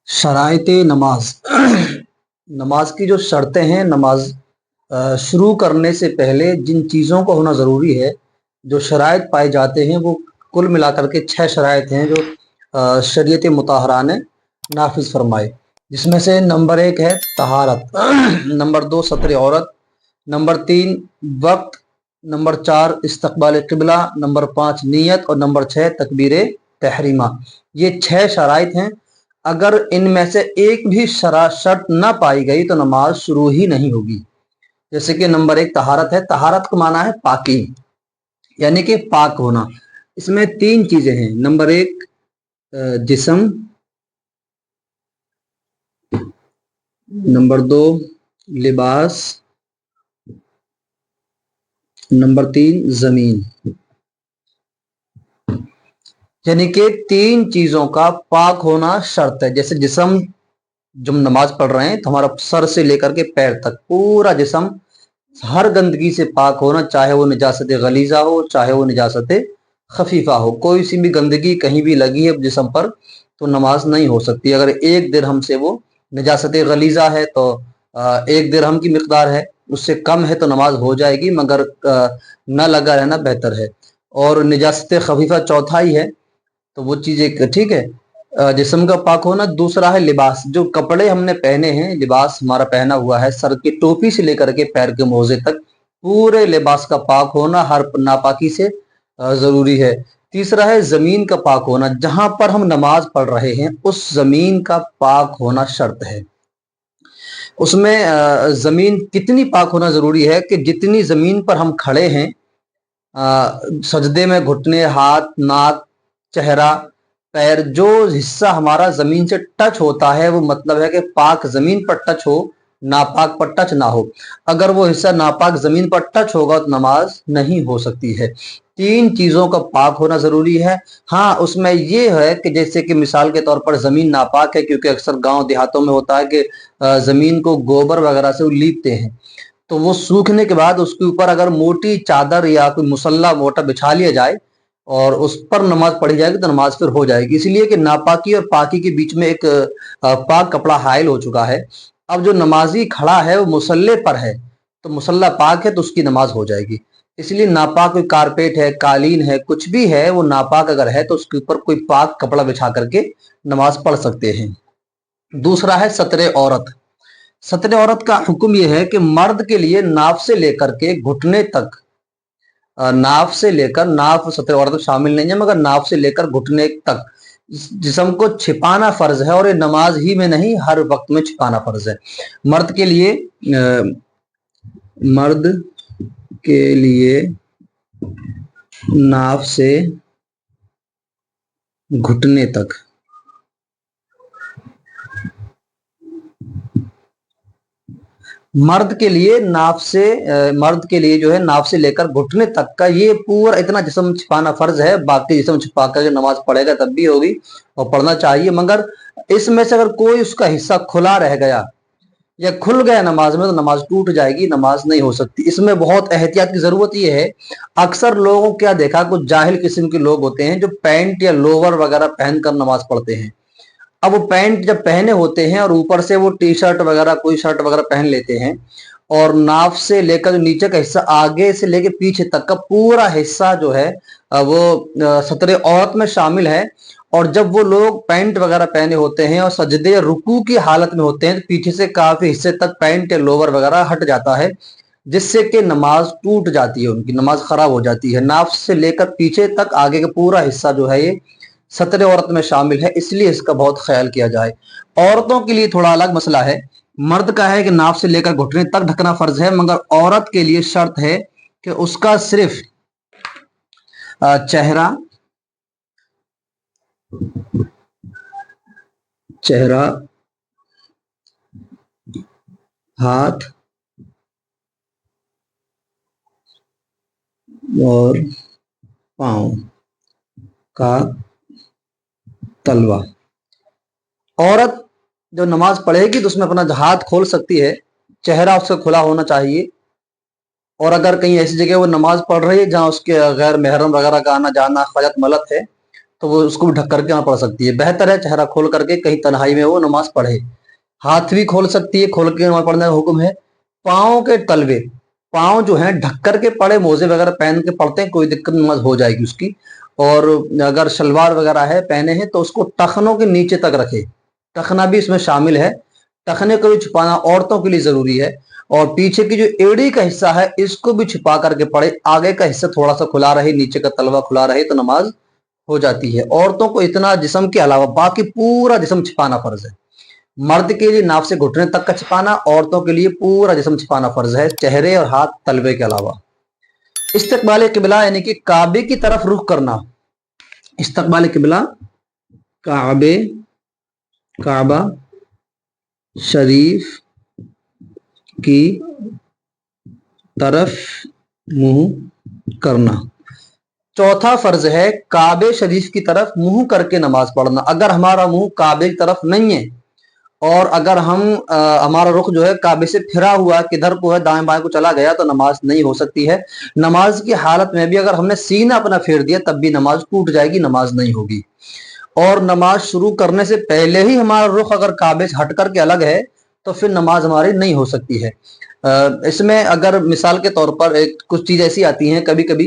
शराइत नमाज। नमाज की जो शर्तें हैं, नमाज शुरू करने से पहले जिन चीज़ों का होना ज़रूरी है, जो शराइत पाए जाते हैं, वो कुल मिलाकर के 6 शराइत हैं जो शरीयत मुताहरा ने नाफिज फरमाए। जिसमें से नंबर 1 है तहारत, नंबर 2 सत्र औरत, नंबर 3 वक्त, नंबर 4 इस्तकबाल क़िबला, नंबर 5 नियत और नंबर 6 तकबीर तहरीमा। ये 6 शराइत हैं। अगर इनमें से एक भी शर्त ना पाई गई तो नमाज शुरू ही नहीं होगी। जैसे कि नंबर 1 तहारत है। तहारत का माना है पाकी, यानी कि पाक होना। इसमें 3 चीजें हैं। नंबर 1 जिस्म, नंबर 2 लिबास, नंबर 3 जमीन। यानी कि 3 चीजों का पाक होना शर्त है। जैसे जिस्म, जब नमाज पढ़ रहे हैं तो हमारा सर से लेकर के पैर तक पूरा जिस्म हर गंदगी से पाक होना, चाहे वो निजासत गलीजा हो, चाहे वो निजासत खफीफा हो। कोई सी भी गंदगी कहीं भी लगी है जिस्म पर तो नमाज नहीं हो सकती। अगर 1 दिरहम से वो निजासत गलीजा है तो 1 दिरहम की मिकदार है, उससे कम है तो नमाज हो जाएगी, मगर न लगा रहना बेहतर है। और निजासत खफीफा चौथाई है, तो वो चीज़ एक ठीक है। जिस्म का पाक होना। दूसरा है लिबास, जो कपड़े हमने पहने हैं, लिबास हमारा पहना हुआ है, सर की टोपी से लेकर के पैर के मोजे तक पूरे लिबास का पाक होना हर नापाकी से जरूरी है। तीसरा है जमीन का पाक होना, जहां पर हम नमाज पढ़ रहे हैं उस जमीन का पाक होना शर्त है। उसमें जमीन कितनी पाक होना जरूरी है कि जितनी जमीन पर हम खड़े हैं, सजदे में घुटने, हाथ, नाक, चेहरा, पैर, जो हिस्सा हमारा जमीन से टच होता है वो मतलब है कि पाक जमीन पर टच हो, नापाक पर टच ना हो। अगर वो हिस्सा नापाक जमीन पर टच होगा तो नमाज नहीं हो सकती है। 3 चीजों का पाक होना जरूरी है। हाँ, उसमें ये है कि जैसे कि मिसाल के तौर पर जमीन नापाक है, क्योंकि अक्सर गांव देहातों में होता है कि जमीन को गोबर वगैरह से लीपते हैं, तो वो सूखने के बाद उसके ऊपर अगर मोटी चादर या कोई मुसल्ला मोटा बिछा लिया जाए और उस पर नमाज पढ़ी जाएगी तो नमाज फिर हो जाएगी। इसलिए कि नापाकी और पाकी के बीच में एक पाक कपड़ा हाइल हो चुका है। अब जो नमाजी खड़ा है वो मुसल्ले पर है, तो मुसल्ला पाक है तो उसकी नमाज हो जाएगी। इसलिए नापाक कोई कारपेट है, कालीन है, कुछ भी है, वो नापाक अगर है तो उसके ऊपर कोई पाक कपड़ा बिछा करके नमाज पढ़ सकते हैं। दूसरा है सत्रे औरत। सत्रे औरत का हुक्म यह है कि मर्द के लिए नाफ से लेकर के घुटने तक, नाफ से लेकर, नाफ सत्रे औरत शामिल नहीं है मगर नाफ से लेकर घुटने तक जिस्म को छिपाना फर्ज है, और ये नमाज ही में नहीं हर वक्त में छिपाना फर्ज है। मर्द के लिए मर्द के लिए नाफ से घुटने तक, मर्द के लिए नाफ से मर्द के लिए जो है नाफ से लेकर घुटने तक का ये पूरा इतना जिस्म छिपाना फर्ज है। बाकी जिस्म छिपा कर नमाज पढ़ेगा तब भी होगी और पढ़ना चाहिए, मगर इसमें से अगर कोई उसका हिस्सा खुला रह गया या खुल गया नमाज में तो नमाज टूट जाएगी, नमाज नहीं हो सकती। इसमें बहुत एहतियात की जरूरत ये है। अक्सर लोगों को क्या देखा, कुछ जाहिल किस्म के लोग होते हैं जो पैंट या लोवर वगैरह पहनकर नमाज पढ़ते हैं। अब वो पैंट जब पहने होते हैं और ऊपर से वो टी शर्ट वगैरह कोई शर्ट वगैरह पहन लेते हैं, और नाफ से लेकर नीचे का हिस्सा आगे से लेकर पीछे तक का पूरा हिस्सा जो है वो सत्रे औरत में शामिल है। और जब वो लोग पैंट वगैरह पहने होते हैं और सजदे या रुकू की हालत में होते हैं तो पीछे से काफी हिस्से तक पैंट या लोवर वगैरह हट जाता है, जिससे कि नमाज टूट जाती है, उनकी नमाज खराब हो जाती है। नाफ से लेकर पीछे तक आगे का पूरा हिस्सा जो है ये सत्रे औरत में शामिल है, इसलिए इसका बहुत ख्याल किया जाए। औरतों के लिए थोड़ा अलग मसला है। मर्द का है कि नाफ से लेकर घुटने तक ढकना फर्ज है, मगर औरत के लिए शर्त है कि उसका सिर्फ चेहरा, हाथ और पांव का तलवा। औरत जो नमाज पढ़ेगी तो उसमें अपना हाथ खोल सकती है, चेहरा उसका खुला होना चाहिए। और अगर कहीं ऐसी जगह वो नमाज पढ़ रही है जहां उसके गैर महरम वगैरह का आना जाना खजत मलत है तो वो उसको भी ढक करके वहां पढ़ सकती है। बेहतर है चेहरा खोल करके कहीं तन्हाई में वो नमाज पढ़े। हाथ भी खोल सकती है, खोल के नमाज पढ़ने का हुक्म है। पाँव के तलवे, पाँव जो है ढक करके पड़े, मोजे वगैरह पहन के पढ़ते हैं, कोई दिक्कत नमाज हो जाएगी उसकी। और अगर शलवार वगैरह है पहने हैं तो उसको टखनों के नीचे तक रखे, टखना भी इसमें शामिल है। टखने को भी छुपाना औरतों के लिए जरूरी है। और पीछे की जो एड़ी का हिस्सा है इसको भी छुपा करके पढ़े, आगे का हिस्सा थोड़ा सा खुला रहे, नीचे का तलवा खुला रहे तो नमाज हो जाती है। औरतों को इतना जिस्म के अलावा बाकी पूरा जिस्म छिपाना फर्ज है। मर्द के लिए नाफ से घुटने तक का छिपाना, औरतों के लिए पूरा जिस्म छिपाना फर्ज है, चेहरे और हाथ तलवे के अलावा। इस्तकबाल किबला यानी कि काबे की तरफ रुख करना। इस्तकबाल किबला, काबे, काबा शरीफ की तरफ मुंह करना। चौथा फर्ज है काबे शरीफ की तरफ मुंह करके नमाज पढ़ना। अगर हमारा मुंह काबे की तरफ नहीं है और अगर हमारा रुख जो है काबे से फिरा हुआ है, किधर को है, दाएं बाएं को चला गया, तो नमाज नहीं हो सकती है। नमाज की हालत में भी अगर हमने सीना अपना फेर दिया तब भी नमाज टूट जाएगी, नमाज नहीं होगी। और नमाज शुरू करने से पहले ही हमारा रुख अगर काबे से हट करके अलग है तो फिर नमाज हमारी नहीं हो सकती है। इसमें अगर मिसाल के तौर पर कुछ चीज ऐसी आती हैं कभी कभी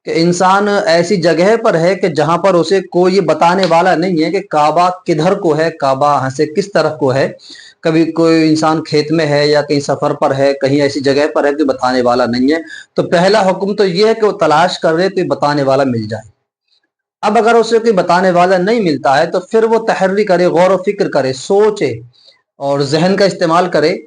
कि इंसान ऐसी जगह पर है कि जहां पर उसे कोई ये बताने वाला नहीं है कि काबा किधर को है, काबा यहाँ से किस तरफ को है। कभी कोई इंसान खेत में है या कहीं सफर पर है, कहीं ऐसी जगह पर है कि बताने वाला नहीं है, तो पहला हुक्म तो ये है कि वो तलाश कर रहे तो बताने वाला मिल जाए। अब अगर उसे कोई बताने वाला नहीं मिलता है तो फिर वो तहर्री करे, गौर व फिक्र करे, सोचे और जहन का इस्तेमाल करे।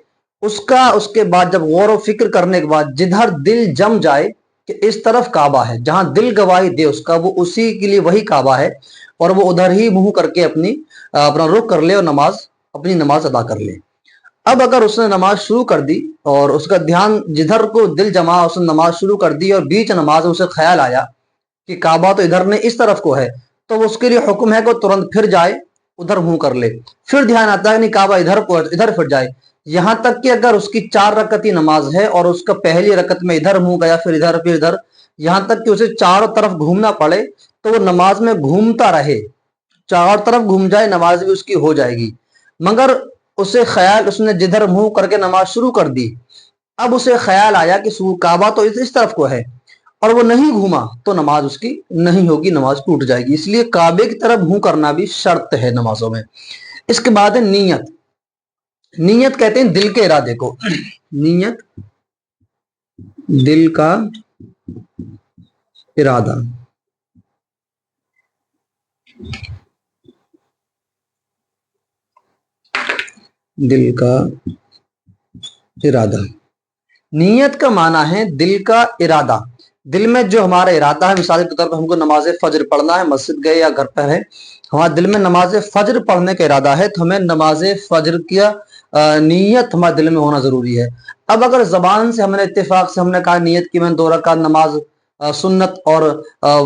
उसके बाद जब गौर व फिक्र करने के बाद जिधर दिल जम जाए कि इस तरफ काबा है, जहां दिल गवाही दे उसका, वो उसी के लिए वही काबा है, और वो उधर ही मुंह करके अपना रुख कर ले और अपनी नमाज अदा कर ले। अब अगर उसने नमाज शुरू कर दी और उसका ध्यान जिधर को दिल जमा, उसने नमाज शुरू कर दी और बीच नमाज में उसे ख्याल आया कि काबा तो इधर ने इस तरफ को है, तो उसके लिए हुक्म है कि तुरंत फिर जाए, उधर मुंह कर ले। फिर ध्यान आता है नहीं काबा इधर को है, इधर फिर जाए। यहां तक कि अगर उसकी 4 रकत की नमाज है और उसका पहली रकत में इधर मुंह गया, फिर इधर, फिर इधर, यहां तक कि उसे चारों तरफ घूमना पड़े तो वो नमाज में घूमता रहे, चारों तरफ घूम जाए, नमाज भी उसकी हो जाएगी। मगर उसे ख्याल, उसने जिधर मुंह करके नमाज शुरू कर दी, अब उसे ख्याल आया कि काबा तो इस तरफ को है और वो नहीं घूमा, तो नमाज उसकी नहीं होगी, नमाज टूट जाएगी। इसलिए काबे की तरफ मुंह करना भी शर्त है नमाजों में। इसके बाद है नीयत। नीयत कहते हैं दिल के इरादे को। नीयत दिल का इरादा। दिल का इरादा, नीयत का माना है दिल का इरादा। दिल में जो हमारा इरादा है, मिसाल के तौर पर हमको नमाज फजर पढ़ना है, मस्जिद गए या घर पर है, हमारे दिल में नमाज फजर पढ़ने का इरादा है, तो हमें नमाज फजर की नीयत हमारे दिल में होना जरूरी है। अब अगर जबान से हमने इत्तेफाक से हमने कहा नीयत की, मैंने 2 रकात नमाज सुन्नत और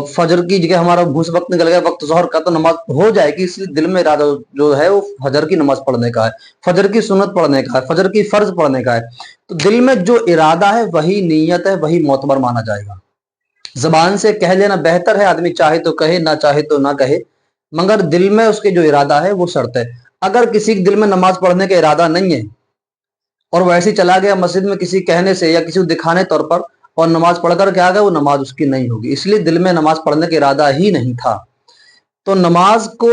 फजर की जगह हमारा घूस वक्त निकल गया, वक्त जोहर का, तो नमाज हो जाएगी। इसलिए दिल में इरादा जो है वो फजर की नमाज पढ़ने का है, फजर की सुन्नत पढ़ने का है, फजर की फर्ज पढ़ने का है। तो दिल में जो इरादा है वही नीयत है, वही मोतबर माना जाएगा। जबान से कह लेना बेहतर है, आदमी चाहे तो कहे, ना चाहे तो ना कहे, मगर दिल में उसके जो इरादा है वो शर्त है। अगर किसी के दिल में नमाज पढ़ने का इरादा नहीं है और वैसे ही चला गया मस्जिद में किसी कहने से या किसी को दिखाने तौर पर और नमाज पढ़कर के आ गया, वो नमाज उसकी नहीं होगी। इसलिए दिल में नमाज पढ़ने का इरादा ही नहीं था। तो नमाज को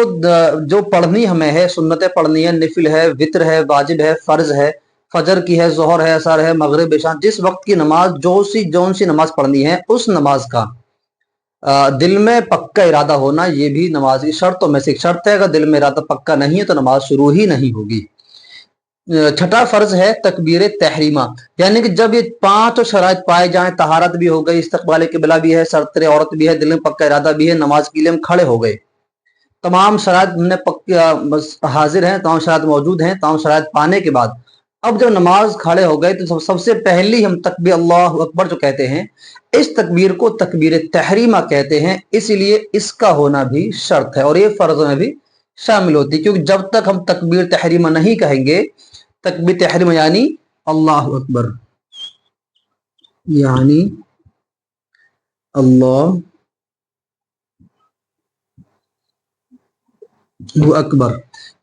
जो पढ़नी हमें है, सुन्नतें पढ़नी है, निफिल है, वित्र है, वाजिब है, फर्ज है, फजर की है, जोहर है, असर है, मगरिब, इशा, जिस वक्त की नमाज जौन सी नमाज पढ़नी है उस नमाज का दिल में पक्का इरादा होना, ये भी नमाज की शर्तों में से एक शर्त है। अगर दिल में इरादा पक्का नहीं है तो नमाज शुरू ही नहीं होगी। छठा फर्ज है तकबीर तहरीमा, यानी कि जब ये 5 शराइत पाए जाएं, तहारत भी हो गई, इस्तकबाल किबला भी है, सरतरे औरत भी है, दिल में पक्का इरादा भी है, नमाज के लिए हम खड़े हो गए, तमाम शराइत हमने हाजिर हैं, तमाम शराइत मौजूद हैं, तमाम शराइत पाने के बाद अब जब नमाज खड़े हो गए तो सबसे पहली हम तकबीर अल्लाह अकबर जो कहते हैं, इस तकबीर को तकबीर तहरीमा कहते हैं। इसलिए इसका होना भी शर्त है और ये फर्ज में भी शामिल होती है, क्योंकि जब तक हम तकबीर तहरीमा नहीं कहेंगे, तकबीर तहरीमा यानी अल्लाह अकबर, यानी अल्लाह अल्लाहु अकबर।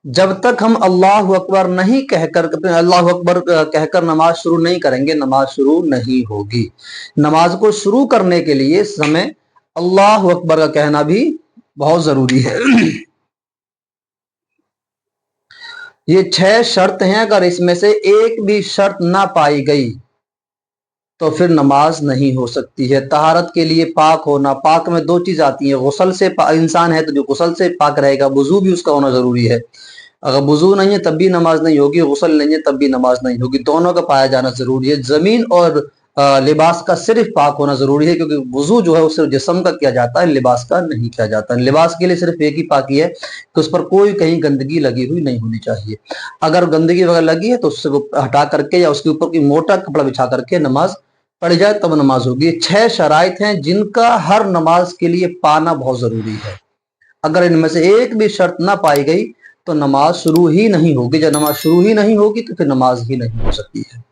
जब तक हम अल्लाह अकबर नहीं कहकर अल्लाह अकबर कहकर नमाज शुरू नहीं करेंगे, नमाज शुरू नहीं होगी। नमाज को शुरू करने के लिए समय अल्लाह अकबर का कहना भी बहुत जरूरी है। ये 6 शर्त हैं, अगर इसमें से एक भी शर्त ना पाई गई तो फिर नमाज नहीं हो सकती है। तहारत के लिए पाक होना, पाक में 2 चीज आती हैं, गुसल से इंसान है तो जो गुसल से पाक रहेगा, वुजू भी उसका होना जरूरी है। अगर वुजू नहीं है तब भी नमाज नहीं होगी, गुसल नहीं है तब भी नमाज नहीं होगी, दोनों का पाया जाना जरूरी है। जमीन और लिबास का सिर्फ पाक होना जरूरी है, क्योंकि वुजू जो है वो सिर्फ जिस्म का किया जाता है, लिबास का नहीं किया जाता। लिबास के लिए सिर्फ एक ही पाकी है कि उस पर कोई कहीं गंदगी लगी हुई नहीं होनी चाहिए। अगर गंदगी वगैरह लगी है तो उससे हटा करके या उसके ऊपर कोई मोटा कपड़ा बिछा करके नमाज पढ़ जाए तब नमाज होगी। 6 शराइत हैं जिनका हर नमाज के लिए पाना बहुत जरूरी है। अगर इनमें से एक भी शर्त ना पाई गई तो नमाज शुरू ही नहीं होगी। जब नमाज शुरू ही नहीं होगी तो फिर नमाज ही नहीं हो सकती है।